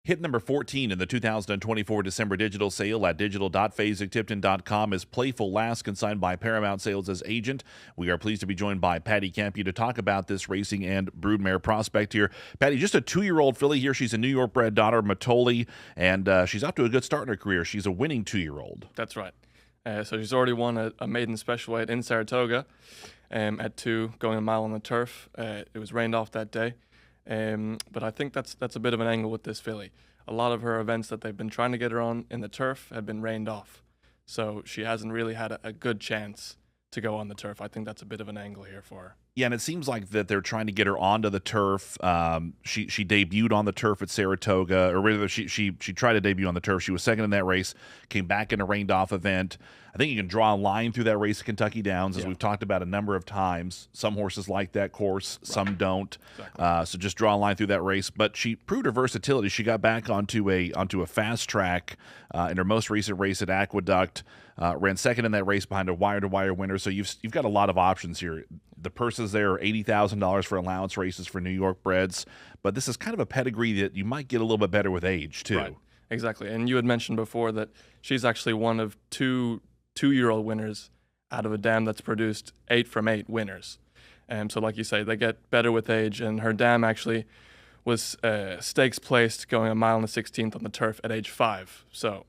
Hit number 14 in the 2024 December digital sale at digital.phasictipton.com is Playful Last, consigned by Paramount Sales as agent. We are pleased to be joined by Patty Campion to talk about this racing and broodmare prospect here. Patty, just a 2-year-old filly here. She's a New York bred daughter, Matoli, and she's off to a good start in her career. She's a winning 2-year-old. That's right. So she's already won a maiden special weight in Saratoga at 2, going a mile on the turf. It was rained off that day. But I think that's a bit of an angle with this filly. A lot of her events that they've been trying to get her on in the turf have been rained off. So she hasn't really had a good chance to go on the turf. I think that's a bit of an angle here for her. Yeah, and it seems like that they're trying to get her onto the turf. She debuted on the turf at Saratoga, or rather, she tried to debut on the turf. She was second in that race, came back in a rained-off event. I think you can draw a line through that race at Kentucky Downs, as we've talked about a number of times. Some horses like that course, some don't. Exactly. So just draw a line through that race. But she proved her versatility. She got back onto a fast track in her most recent race at Aqueduct. Ran second in that race behind a wire-to-wire winner. So you've got a lot of options here. The purses there are $80,000 for allowance races for New York breds, but this is kind of a pedigree that you might get a little bit better with age too. Right. Exactly. And you had mentioned before that she's actually one of two-year-old winners out of a dam that's produced 8 from 8 winners. So like you say, they get better with age, and her dam actually was stakes placed going a mile and a 16th on the turf at age 5. So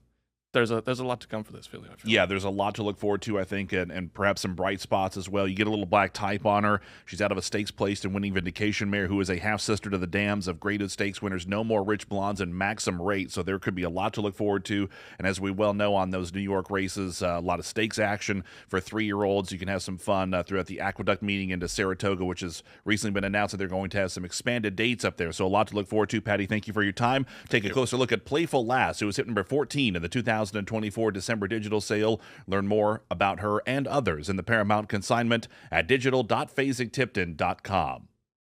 there's a lot to come for this filly. Yeah, there's a lot to look forward to, I think, and perhaps some bright spots as well. You get a little black type on her. She's out of a stakes placed and winning Vindication mare, who is a half-sister to the dams of graded stakes winners No More Rich Blondes and Maxim Rate, so there could be a lot to look forward to. And as we well know on those New York races, a lot of stakes action for 3-year-olds. You can have some fun throughout the Aqueduct meeting into Saratoga, which has recently been announced that they're going to have some expanded dates up there. So a lot to look forward to. Patty, thank you for your time. Take a closer look at Playful Last, who was hit number 14 in the 2024 December digital sale. Learn more about her and others in the Paramount consignment at digital.phasictipton.com.